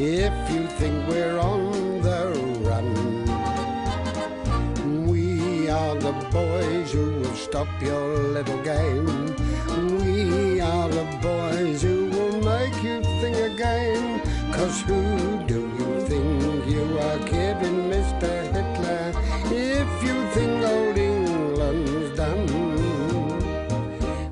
if you think we're on the run. We are the boys who will stop your little game. We are the boys who will make you think again. 'Cause who do you think you are kidding, Mr. Hitler, if you think old England's done?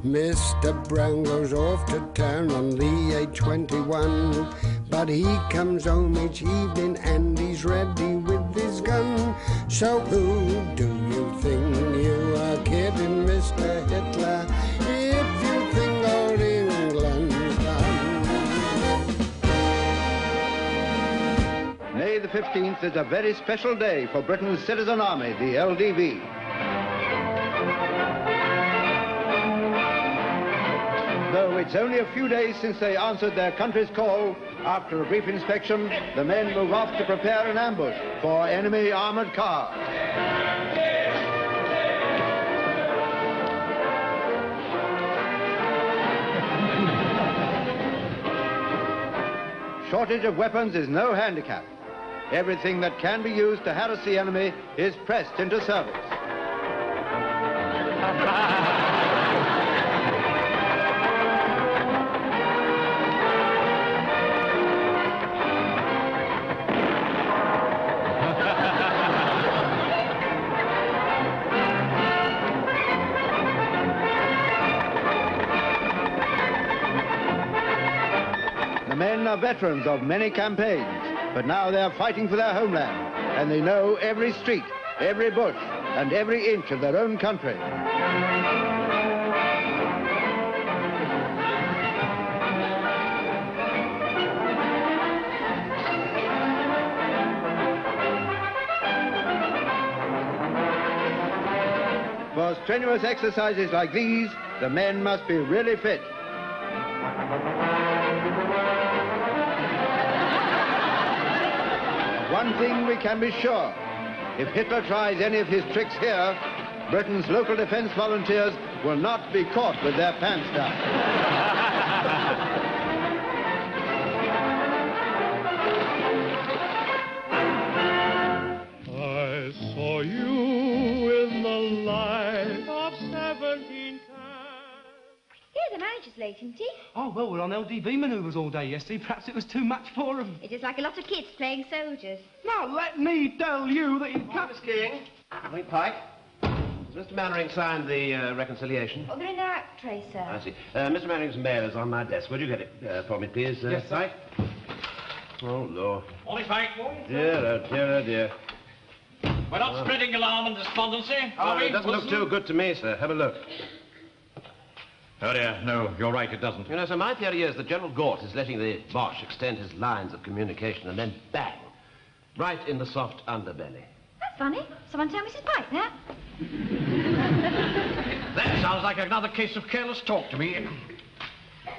Mr. Brown goes off to town on the A21, but he comes home each evening and he's ready with his gun. So who do you think you are kidding, Mr. Hitler, if you think old England's done? May the 15th is a very special day for Britain's citizen army, the LDV. Though it's only a few days since they answered their country's call, after a brief inspection, the men move off to prepare an ambush for enemy armored cars. Shortage of weapons is no handicap. Everything that can be used to harass the enemy is pressed into service. The men are veterans of many campaigns, but now they're fighting for their homeland, and they know every street, every bush, and every inch of their own country. For strenuous exercises like these, the men must be really fit. One thing we can be sure, if Hitler tries any of his tricks here, Britain's local defense volunteers will not be caught with their pants down. I saw you in the light of 17 Yeah, the manager's late, isn't he? Oh, well, we're on LDV manoeuvres all day yesterday. Perhaps it was too much for him. It is like a lot of kids playing soldiers. Now, let me tell you that you can't... Miss King. Morning, Pike. Has Mr. Mannering signed the reconciliation? Oh, they're in their act tray, sir. I see. Mr. Mannering's mail is on my desk. Would you get it for me, please, Yes, sir. Pike? Oh, Lord. Morning, Pike. Morning, Dear, oh, dear, oh, dear. We're not spreading alarm and despondency, are we? It doesn't look too good to me, sir. Have a look. Oh, dear, no, you're right, it doesn't. You know, sir, my theory is that General Gort is letting the Boche extend his lines of communication and then bang, right in the soft underbelly. That's funny. Someone tell Mrs. Pike that. That sounds like another case of careless talk to me.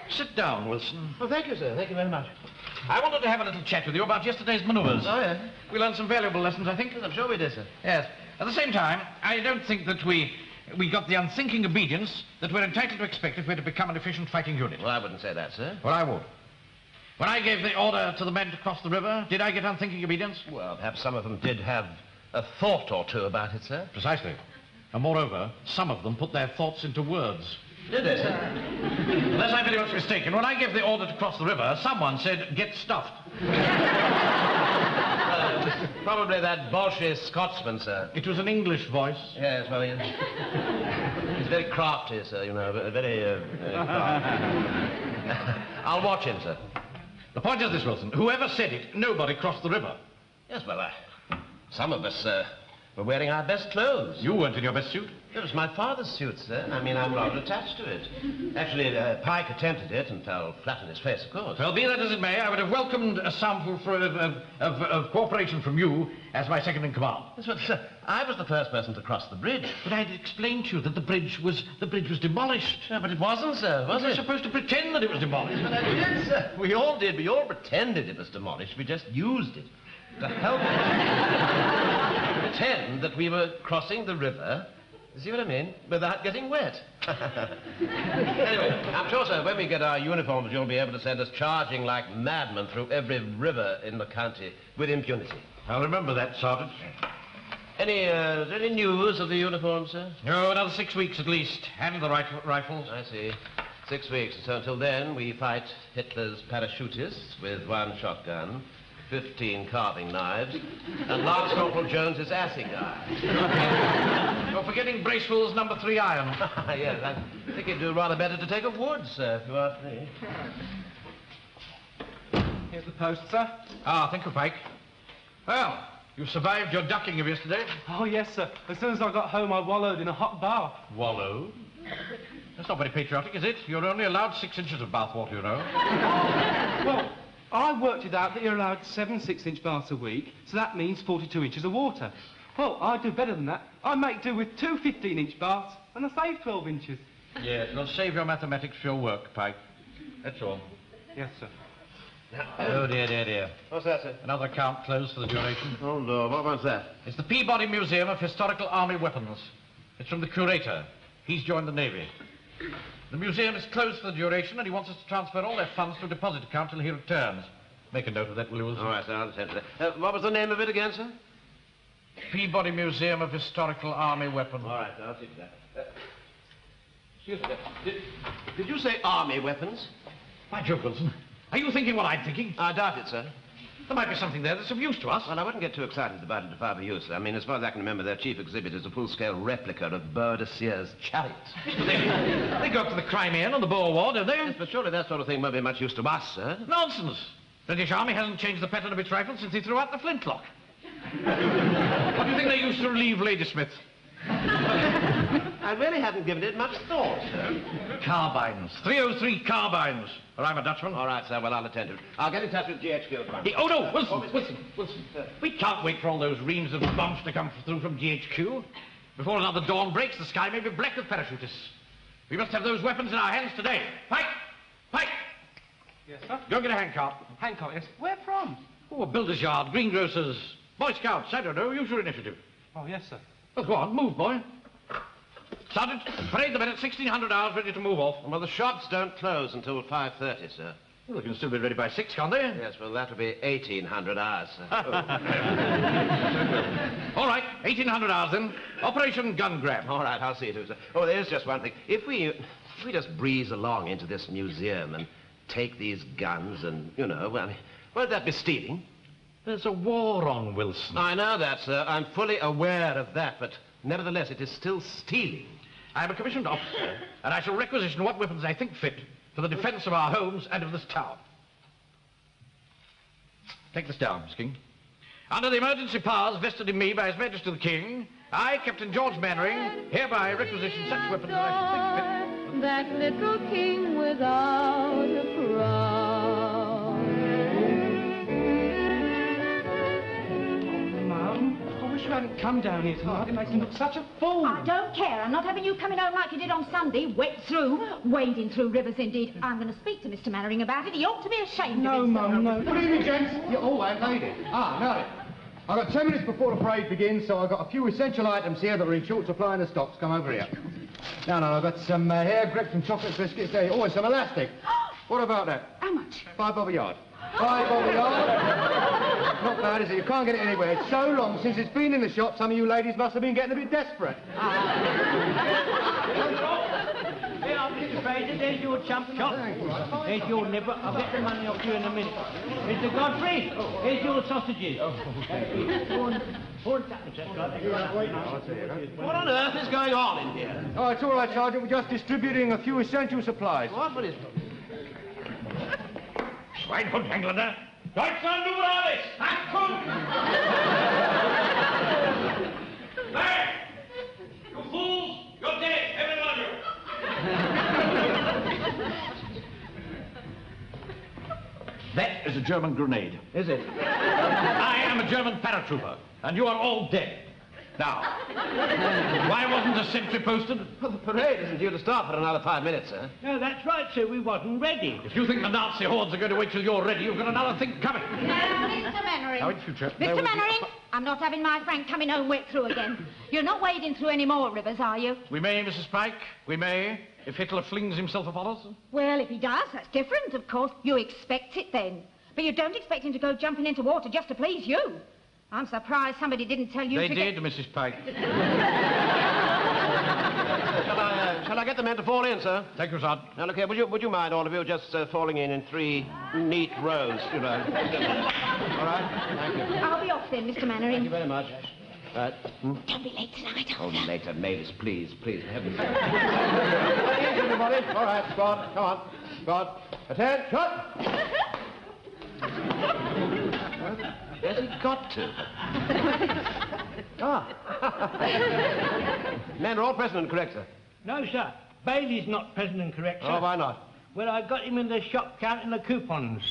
Sit down, Wilson. Oh, thank you, sir. Thank you very much. I wanted to have a little chat with you about yesterday's manoeuvres. Oh, yes? We learned some valuable lessons, I think. I'm sure we did, sir. Yes. At the same time, I don't think that we got the unthinking obedience that we're entitled to expect if we're to become an efficient fighting unit. Well, I wouldn't say that, sir. Well, I would. When I gave the order to the men to cross the river, did I get unthinking obedience? Well, perhaps some of them did have a thought or two about it, sir. Precisely. And moreover, some of them put their thoughts into words. Did they, sir? Unless I'm very much mistaken, when I gave the order to cross the river, someone said, "Get stuffed." Probably that Bolshevik Scotsman, sir. It was an English voice. Yes, well, he's very crafty, sir, you know, very crafty. I'll watch him, sir. The point is this, Wilson. Whoever said it, nobody crossed the river. Yes, well, some of us were wearing our best clothes. You weren't in your best suit. It was my father's suit, sir. I mean, I'm rather attached to it. Actually, Pike attempted it and fell flat on his face, of course. Well, be that as it may, I would have welcomed a sample of cooperation from you as my second in command. Yes, but, sir, I was the first person to cross the bridge. But I'd explained to you that the bridge was demolished. Yeah, but it wasn't, sir, was We were it? supposed to pretend that it was demolished. But I did, sir. We all did. We all pretended it was demolished. We just used it to help us. Pretend that we were crossing the river See what I mean? Without getting wet. Anyway, I'm sure, sir, when we get our uniforms, you'll be able to send us charging like madmen through every river in the county with impunity. I'll remember that, Sergeant. Any news of the uniform, sir? No, another 6 weeks at least. And the rifles. I see. 6 weeks. So until then, we fight Hitler's parachutists with 1 shotgun, 15 carving knives, and Lance Corporal Jones's assegai. You're forgetting Bracewell's number 3 iron. Yes, I think it'd do rather better to take a wood, sir, if you ask me. Here's the post, sir. Ah, thank you, Pike. Well, you survived your ducking of yesterday. Oh, yes, sir. As soon as I got home, I wallowed in a hot bath. Wallowed? That's not very patriotic, is it? You're only allowed 6 inches of bathwater, you know. Well, I worked it out that you're allowed 7 6-inch baths a week, so that means 42 inches of water. Well, I do better than that. I make do with 2 15-inch baths, and I save 12 inches. Yes, well, save your mathematics for your work, Pike. That's all. Yes, sir. Oh, dear. What's that, sir? Another account closed for the duration. Oh, no. What was that? It's the Peabody Museum of Historical Army Weapons. It's from the curator. He's joined the Navy. The museum is closed for the duration, and he wants us to transfer all their funds to a deposit account till he returns. Make a note of that, will you, Wilson? All right, sir, I'll attend to that. What was the name of it again, sir? Peabody Museum of Historical Army Weapons. All right, I'll see to that. Excuse me. Did you say army weapons? By Jove, Wilson. Are you thinking what I'm thinking? I doubt it, sir. There might be something there that's of use to us. Well, I wouldn't get too excited about it if I were you, sir. I mean, as far as I can remember, their chief exhibit is a full-scale replica of Boadicea's chariots. They go up to the Crimean on the Boer War, don't they? Yes, but surely that sort of thing won't be much use to us, sir. Nonsense. British Army hasn't changed the pattern of its rifles since he threw out the flintlock. What do you think they used to relieve Ladysmith? I really haven't given it much thought, sir. Carbines. 303 carbines. Or I'm a Dutchman. All right, sir, well, I'll attend to it. I'll get in touch with GHQ at once. Oh, no, Wilson. We can't wait for all those reams of bombs to come through from GHQ. Before another dawn breaks, the sky may be black with parachutists. We must have those weapons in our hands today. Pike! Yes, sir? Go get a handcart. Handcart, yes. Where from? Oh, a builder's yard, greengrocers, Boy Scouts, I don't know. Use your initiative. Oh, yes, sir. Well, go on, move, boy. Sergeant, parade the men at 1600 hours ready to move off. Well, the shops don't close until 5:30, sir. Well, they can still be ready by 6, can't they? Yes, well, that'll be 1800 hours, sir. All right, 1800 hours then. Operation Gun Grab. All right, I'll see you to it, sir. Oh, there's just one thing. If we just breeze along into this museum and take these guns and, you know, well, won't that be stealing? There's a war on, Wilson. I know that, sir. I'm fully aware of that, but nevertheless, it is still stealing. I'm a commissioned officer, and I shall requisition what weapons I think fit for the defense of our homes and of this town. Take this down, Miss King. Under the emergency powers vested in me by His Majesty the King, I, Captain George Mannering, hereby requisition such weapons as I think fit. That little king without a crown. Mum, I wish you hadn't come down here tonight. It makes me look such a fool. I don't care. I'm not having you coming home like you did on Sunday, wet through, wading through rivers indeed. I'm going to speak to Mr. Mannering about it. He ought to be ashamed of himself. Mum, no. Good evening, gents. Oh, and lady. No. I've got 10 minutes before the parade begins, so I've got a few essential items here that are in short supply in the stocks. Come over here. No, I've got some hair grapes and chocolate biscuits there. Oh, and some elastic. What about that? How much? £5 a yard. £5 a yard? Not bad, is it? You can't get it anywhere. It's so long since it's been in the shop, some of you ladies must have been getting a bit desperate. Here, I'll get the Fraser. There's your chump chop. There's your liver. I'll get the money off you in a minute. Mr. Godfrey, here's your sausages. What on earth is going on in here? Oh, it's all right, Sergeant. We're just distributing a few essential supplies. What is... Schweinhund, Engländer. Deutschland über alles! Achtung! There! You fools! You're dead, every one of you! That is a German grenade. Is it? I am a German paratrooper, and you are all dead. Now, Why wasn't a sentry posted? Well, the parade isn't due to start for another 5 minutes, sir. No, that's right, sir. We wasn't ready. If you think the Nazi hordes are going to wait till you're ready, you've got another thing coming. Now, Mr. Mannering. Now, in future... Mr. Mannering, I'm not having my Frank coming home wet through again. You're not wading through any more rivers, are you? We may, Mrs. Pike, we may, if Hitler flings himself upon us. Well, if he does, that's different, of course. You expect it then. But you don't expect him to go jumping into water just to please you. I'm surprised somebody didn't tell you They to did, Mrs. Pike. Shall I get the men to fall in, sir? Thank you, Sergeant. Now, look here, would you mind, all of you, just falling in 3 neat rows, you know? All right? Thank you. I'll be off then, Mr. Mannering. Thank you very much. Right. Don't be late tonight, Oh, Arthur. later, Mavis, please, please, for heaven's sake. Please, everybody. All right, squad, come on. Squad, attend, shot! Where's he got to? Men are all present and correct, sir. No, sir. Bailey's not present and correct, sir. Oh, why not? Well, I got him in the shop counting the coupons.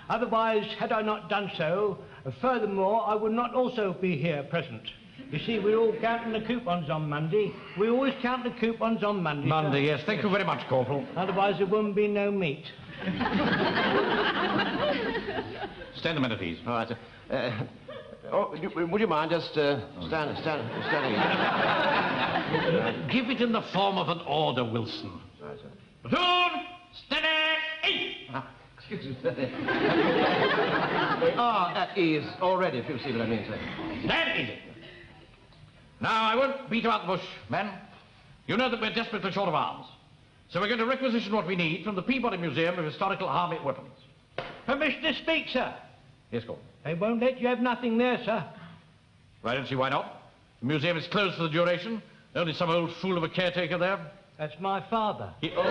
Otherwise, had I not done so, furthermore, I would not also be here present. You see, we're all counting the coupons on Monday. We always count the coupons on Monday. Monday, sir. yes. Thank you very much, Corporal. Otherwise, there wouldn't be no meat. Stand a minute, please. All right, sir. Would you mind just standing? Give it in the form of an order, Wilson. Right, sir. Platoon, steady, eight! Excuse me. They are at ease already, if you see what I mean, sir. Stand easy. Now, I won't beat about the bush, men. You know that we're desperately short of arms. So we're going to requisition what we need from the Peabody Museum of Historical Army Weapons. Permission to speak, sir. Yes, Corporal. They won't let you have nothing there, sir. I don't see why not. The museum is closed for the duration. Only some old fool of a caretaker there. That's my father. Your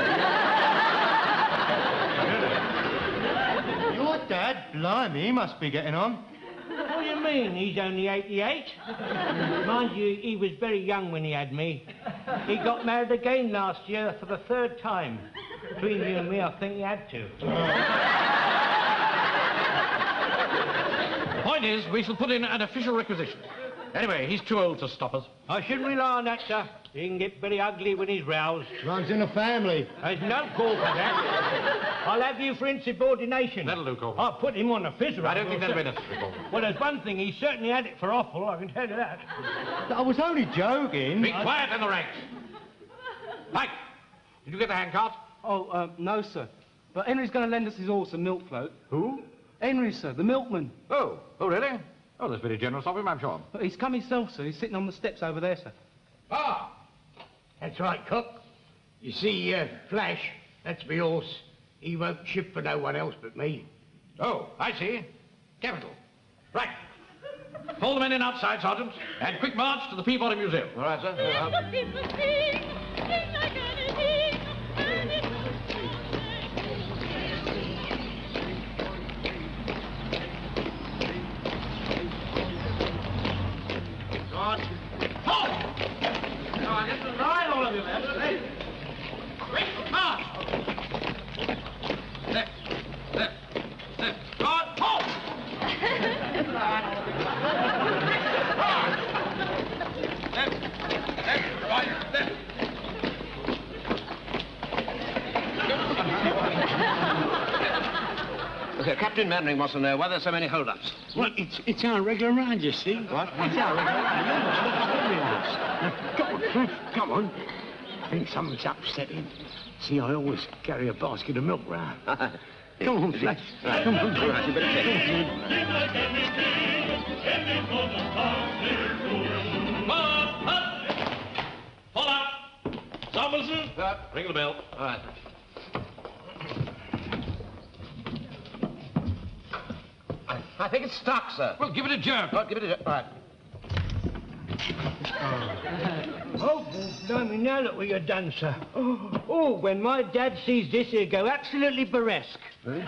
dad? Blimey, he must be getting on. What do you mean? He's only 88. Mind you, he was very young when he had me. He got married again last year for the 3rd time. Between you and me, I think he had to. The point is, we shall put in an official requisition. Anyway, he's too old to stop us. I shouldn't rely on that, sir. He can get very ugly when he's roused. Runs in the family. There's no call for that. I'll have you for insubordination. That'll do, Corporal. I'll put him on a fizzer. I don't think that'll be necessary, Corporal. Well, there's one thing. He certainly had it for offal, I can tell you that. I was only joking. Be quiet in the ranks. Mike, did you get the handcart? Oh, no, sir. But Henry's going to lend us his horse, a milk float. Who? Henry, sir, the milkman. Oh, really? Oh, that's very generous of him, I'm sure. But he's come himself, sir. He's sitting on the steps over there, sir. Ah! That's right, Cook. You see, Flash, that's me horse. He won't ship for no one else but me. Oh, I see. Capital. Right. Pull the men in outside, Sergeant, and quick march to the Peabody Museum. All right, sir. All of you, men. Quick march! Left, left, left. Guard, halt! Left, left, right, left. Okay, Captain Mannering wants to know why there's so many hold-ups. Well, it's our regular round, you see. What? It's our regular round. Come on. I think someone's upsetting. See, I always carry a basket of milk round. Come on, Flash. Right. Come on, Right, you better take it. Pull up. Samuelson. Ring the bell. All right. I think it's stuck, sir. Well, give it a jerk. Oh, give it a jerk. All right. Oh, blimey, now look what you've done, sir. Oh, when my dad sees this, he'll go absolutely burlesque. Shove it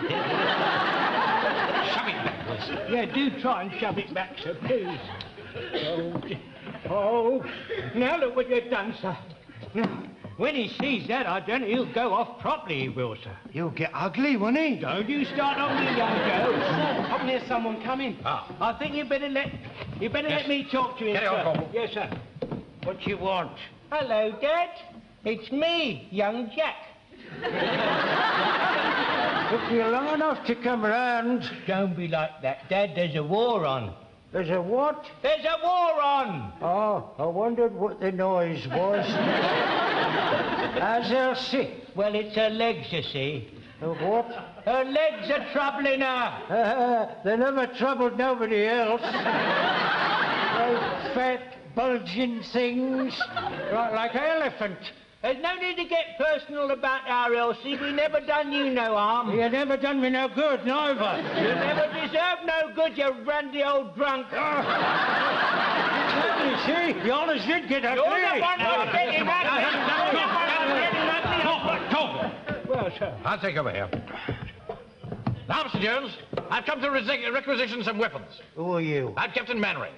back, Wilson. Yeah, do try and shove it back, sir, please. Oh, now look what you've done, sir. Now, when he sees that, I don't know, he'll go off properly, he will, sir. He'll get ugly, won't he? Don't you start on me, young Joe. I can hear someone coming. Ah. I think you better let me talk to him, Carry on, sir. Corporal. Yes, sir. What you want? Hello, Dad. It's me, young Jack. Took you long enough to come round. Don't be like that, Dad. There's a war on. There's a what? There's a war on! Oh, I wondered what the noise was. How's Elsie? Well, it's her legs, you see. Her what? Her legs are troubling her. They never troubled nobody else. Those fat, bulging things. Like an elephant. There's no need to get personal about our Elsie. We never done you no harm. You never done me no good, neither. You never deserved no good, you randy old drunk. You see, you always did get ugly. You're the one who's getting ugly. Well, sir. I'll take over here. Now, Mr. Jones, I've come to requisition some weapons. Who are you? I'm Captain Mannering.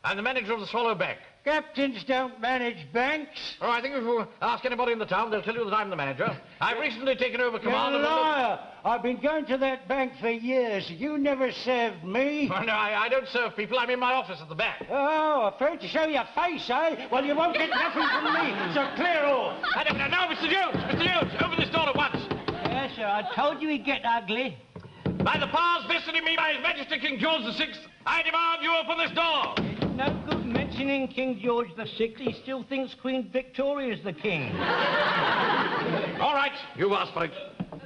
I'm the manager of the Swallow Bank. Captains don't manage banks. Oh, I think if you ask anybody in the town, they'll tell you that I'm the manager. I've recently taken over command You're of a liar. I've been going to that bank for years. You never served me. Oh, no, I don't serve people. I'm in my office at the back. Oh, afraid to show your face, eh? Well, you won't get nothing from me, so clear off. No, Mr. Jones! Mr. Jones, open this door at once. Yes, sir, I told you he'd get ugly. By the powers vested in me by His Majesty King George VI, I demand you open this door. It's no good mentioning King George VI. He still thinks Queen Victoria's the king. All right, you asked for it.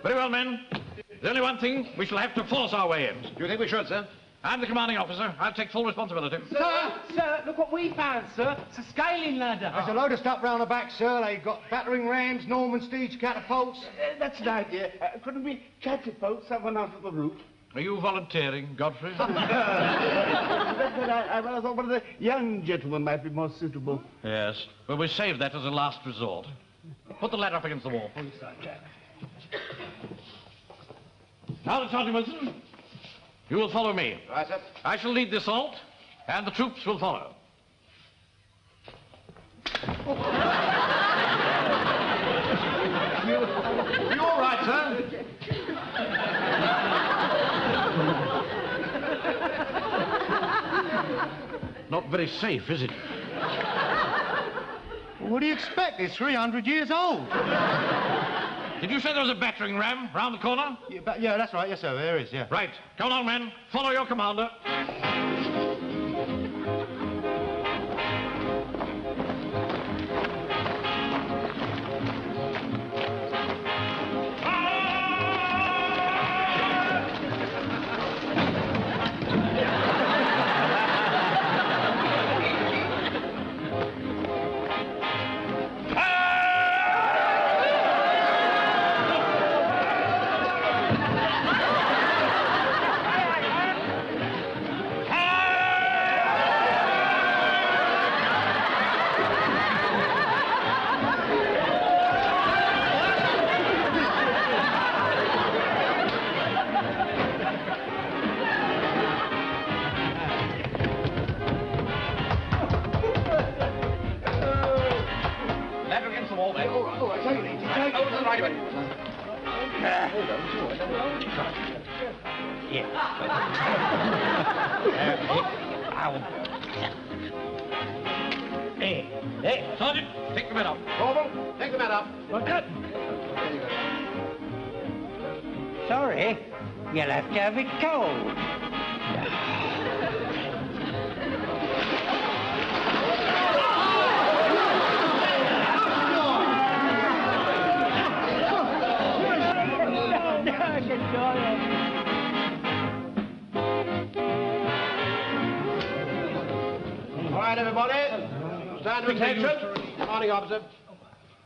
Very well, men. There's only one thing. We shall have to force our way in. Do you think we should, sir? I'm the commanding officer. I'll take full responsibility. Sir, look what we found, sir. It's a scaling ladder. There's a load of stuff round the back, sir. They've got battering rams, Norman siege catapults. That's an idea. Couldn't we catapult someone out of the roof? Are you volunteering, Godfrey? I thought one of the young gentlemen might be more suitable. Yes. Well, we saved that as a last resort. Put the ladder up against the wall. Now, Sergeant Wilson, you will follow me. Right, sir. I shall lead the assault, and the troops will follow. You all right, sir? Not very safe, is it? What do you expect? It's 300 years old. Did you say there was a battering ram round the corner? Yeah, that's right. Yes, sir, there is, yeah. Right. Come on, men. Follow your commander. Sergeant, take the men up. Corporal, take the men up. What's that? Sorry, you'll have to have it cold. All right, everybody. Stand to attention. Morning, officer.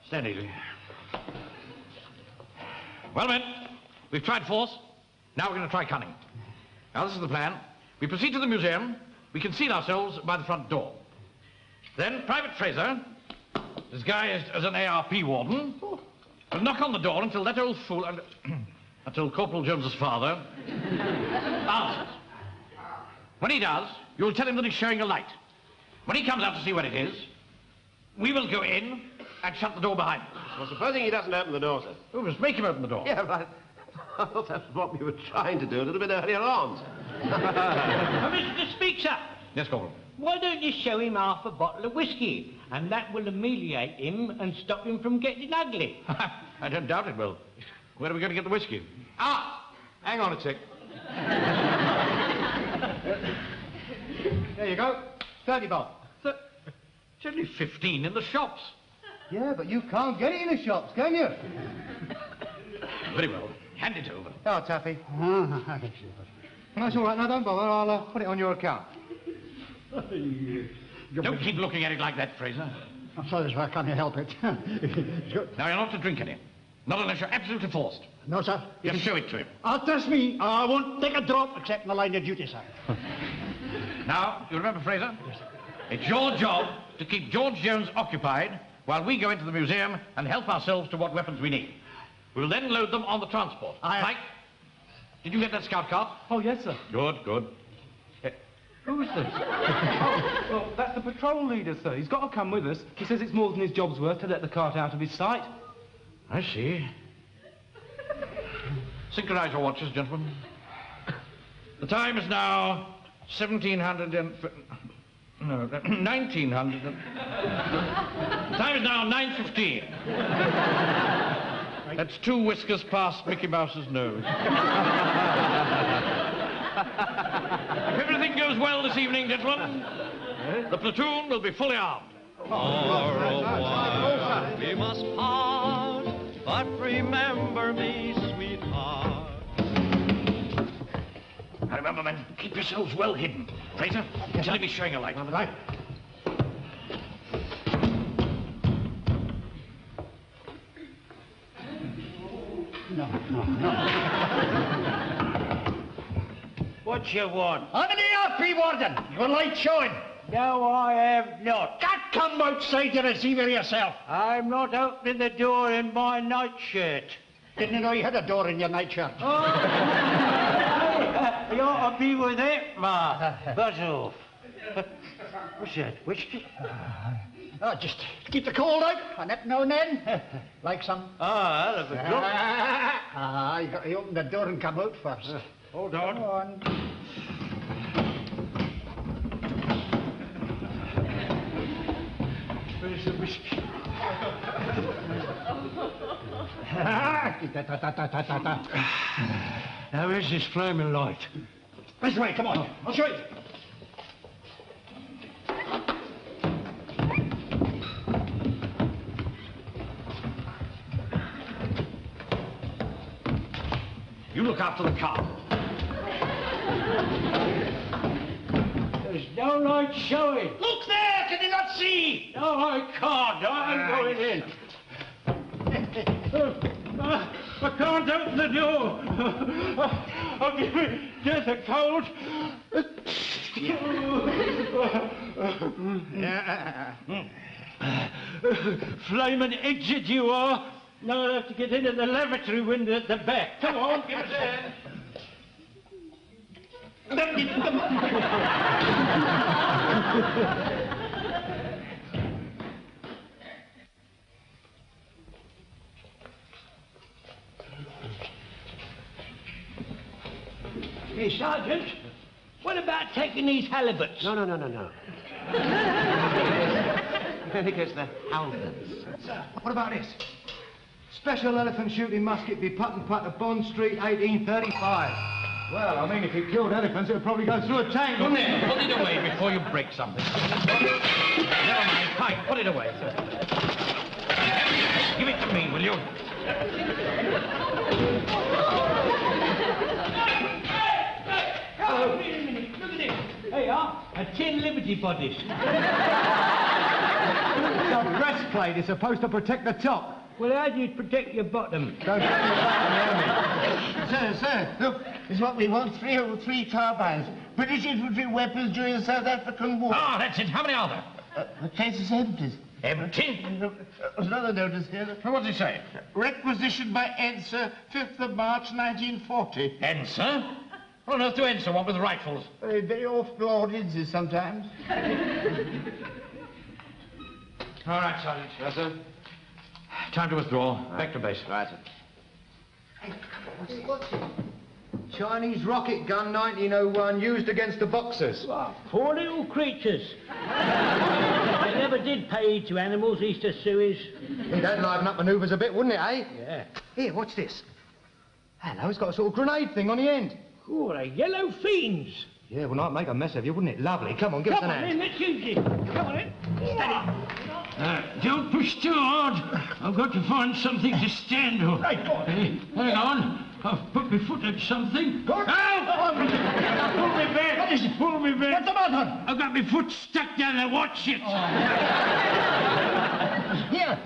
Stand easy. Well, men, we've tried force. Now we're going to try cunning. Now, this is the plan. We proceed to the museum. We conceal ourselves by the front door. Then Private Fraser, disguised as an ARP warden, will knock on the door until that old fool... until Corporal Jones's father answers. When he does, you'll tell him that he's showing a light. When he comes out to see what it is, we will go in and shut the door behind us. Well, supposing he doesn't open the door, sir. We must make him open the door. Yeah, but I thought that was what we were trying to do a little bit earlier on. Mr. Speaker. Yes, Corporal. Why don't you show him half a bottle of whiskey? And that will ameliorate him and stop him from getting ugly. I don't doubt it will. Where are we going to get the whiskey? Ah! Hang on a tick. There you go. 30 bob. It's only 15 in the shops. Yeah, but you can't get it in the shops, can you? Very well. Hand it over. Oh, Taffy. That's all right. No, don't bother. I'll put it on your account. Don't keep looking at it like that, Fraser. I'm sorry, sir. I can't help it. Now, you're not to drink any. Not unless you're absolutely forced. No, sir. Just show it to him. Trust me, I won't take a drop except in the line of duty, sir. Now, you remember, Fraser? It's your job to keep George Jones occupied while we go into the museum and help ourselves to what weapons we need. We'll then load them on the transport. Mike, did you get that scout cart? Oh, yes, sir. Good, good. Who's this? Oh, well, that's the patrol leader, sir. He's got to come with us. He says it's more than his job's worth to let the cart out of his sight. I see. Synchronize your watches, gentlemen. The time is now 1700 and... No, 1900 and... The time is now 9:15. That's 2 whiskers past Mickey Mouse's nose. If everything goes well this evening, gentlemen, the platoon will be fully armed. For a while we must part, but remember me, sweetheart. Now remember, men, keep yourselves well hidden. Fraser, tell him he's showing a light. Right. No. What you want? How many are pre-warden? Your light showing. No, I have not. Come outside to receive it yourself. I'm not opening the door in my nightshirt. Didn't you know you had a door in your nightshirt? Oh, you ought to be with it, Ma. Buzz off. What's that? Whiskey? Just to keep the cold out, and that now and then. Like some. I'll have a drop. You got to open the door and come out first. Hold on. Come on. Where's the whiskey? Now, where's this flaming light? This way, come on. I'll show you. You look after the car. There's no light showing. Look there! Can you not see? No, I can't. I'm going in. I can't open the door. I'll give me death a cold. Flaming idiot you are. Now I'll have to get into the lavatory window at the back. Come on, give us a hand. Hey, Sergeant, what about taking these halibuts? No. I think it's the halberds. What about this? Special elephant shooting musket be putt and putt at Bond Street, 1835. Well, I mean, if it killed elephants, it would probably go through a tank, wouldn't it? Put it away before you break something. Never mind, fine, put it away. Give it to me, will you? Oh, wait a minute, look at it. Hey, a tin Liberty bodice. It's a breastplate. It's supposed to protect the top. Well, how do you protect your bottom? Don't tell me about Sir, look, it's what we want, 303 carbines. British infantry weapons during the South African War. Ah, that's it. How many are there? The case is empty. Empty? There's another notice here. What does it say? Requisitioned by Enser, 5th of March, 1940. Enser? What on earth do Enser want with rifles? Very awful audiences sometimes. All right, Sergeant. Yes, sir. Time to withdraw. Back to base. Right, sir. What's it? Chinese rocket gun 1901 used against the Boxers. What? Poor little creatures. They never did pay heed to animals east of Suez. That'd liven up manoeuvres a bit, wouldn't it, eh? Yeah. Here, watch this. Hello, it's got a sort of grenade thing on the end. Oh, they're yellow fiends. Yeah, well, I'd make a mess of you, wouldn't it? Lovely. Come on, give us an hand. Come on, then, let's use it. Come on, then. Steady. Don't push too hard. I've got to find something to stand on. Right, go on. Hang on. I've put my foot at something. Go on. Ow! Pull me back. What is it? Pull me back. What's the matter? I've got my foot stuck down there. Watch it. Here,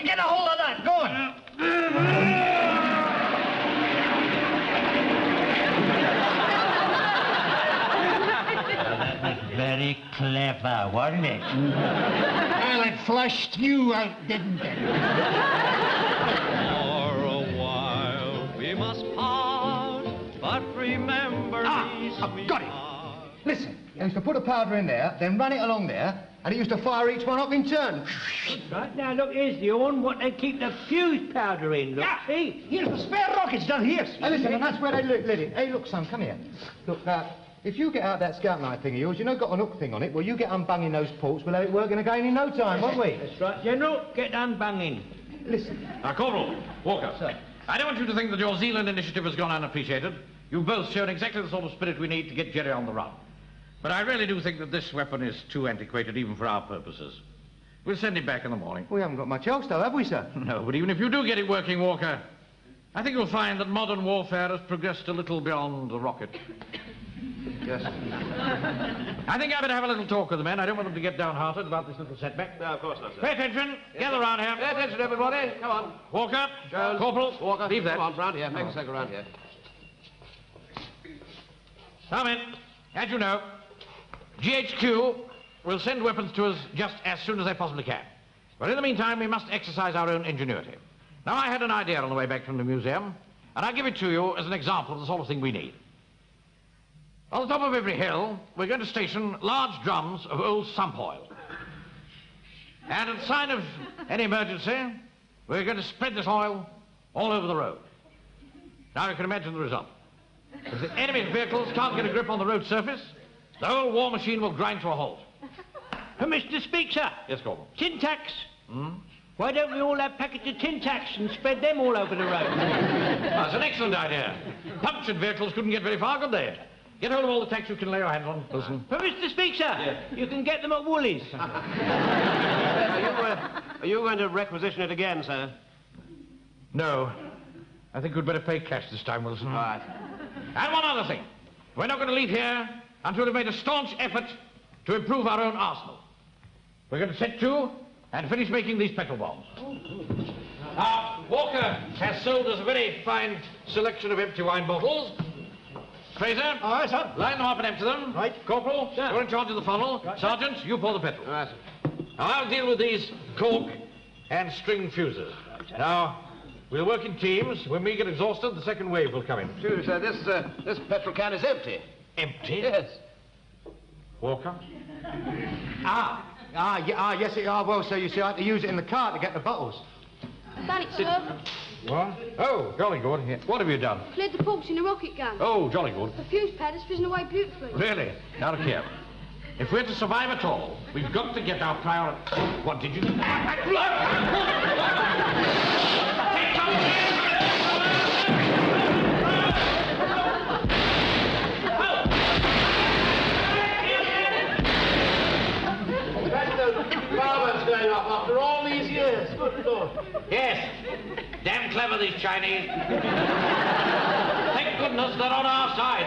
get a hold of that. Go on. Very clever, wasn't it? Well, it flushed you out, didn't it? For a while we must part, but remember me, I've got it. Listen, you used to put a powder in there, then run it along there, and it used to fire each one up in turn. Right, now, look, here's the horn, what they keep the fuse powder in, look. Yeah. See? Here's the spare rockets down here. Hey, listen, and that's where they lit it. Hey, look, son, come here. Look, if you get out that scout knife thing of yours, you know, got an hook thing on it, well, you get unbunging those ports, we'll have it working again in no time, won't we? That's right, General. Get unbunging. Listen. Now, Corporal, Walker. Sir. I don't want you to think that your Zealand initiative has gone unappreciated. You've both shown exactly the sort of spirit we need to get Jerry on the run. But I really do think that this weapon is too antiquated even for our purposes. We'll send it back in the morning. We haven't got much else, though, have we, sir? No, but even if you do get it working, Walker, I think you'll find that modern warfare has progressed a little beyond the rocket. Yes. I think I better have a little talk with the men. I don't want them to get downhearted about this little setback. No, of course not, sir. Pay attention. Gather round here. Pay attention, everybody. Come on. Walker. Jones. Corporal. Walker. Leave that. Come on, round here. Make a circle round here. Come in. As you know, GHQ will send weapons to us just as soon as they possibly can. But in the meantime, we must exercise our own ingenuity. Now, I had an idea on the way back from the museum, and I'll give it to you as an example of the sort of thing we need. On the top of every hill, we're going to station large drums of old sump oil. And in sign of any emergency, we're going to spread this oil all over the road. Now, you can imagine the result. If the enemy's vehicles can't get a grip on the road surface, the whole war machine will grind to a halt. Mr. Speaker. Yes, Corporal. Tin tacks. Hmm? Why don't we all have packets of tin tacks and spread them all over the road? That's an excellent idea. Punctured vehicles couldn't get very far, could they? Get hold of all the tacks you can lay your hands on. Listen. But, Mr. Speaker, you can get them at Woolies. Are you going to requisition it again, sir? No. I think we'd better pay cash this time, Wilson. Right. And one other thing. We're not going to leave here until we've made a staunch effort to improve our own arsenal. We're going to set to and finish making these petrol bombs. Now, Walker has sold us a very fine selection of empty wine bottles. Fraser. All right, sir. Line them up and empty them. Right. Corporal, Sir. you're in charge of the funnel. Right. Sergeant, you pour the petrol. All right, sir. Now, I'll deal with these cork and string fuses. Now, we'll work in teams. When we get exhausted, the second wave will come in. Excuse me, sir. This petrol can is empty. Empty? Yes. Walker? Yes, well, so you see, I had to use it in the car to get the bottles. Done it, sir. What? Oh, jolly good. Yeah. What have you done? Cleared the ports in the rocket gun. Oh, jolly good. The fuse pad has fizzed away beautifully. Really? Now look here. If we're to survive at all, we've got to get our priority. What did you do? Fireworks going off after all these years. Good Lord. Yes. Damn clever, these Chinese. Thank goodness they're on our side.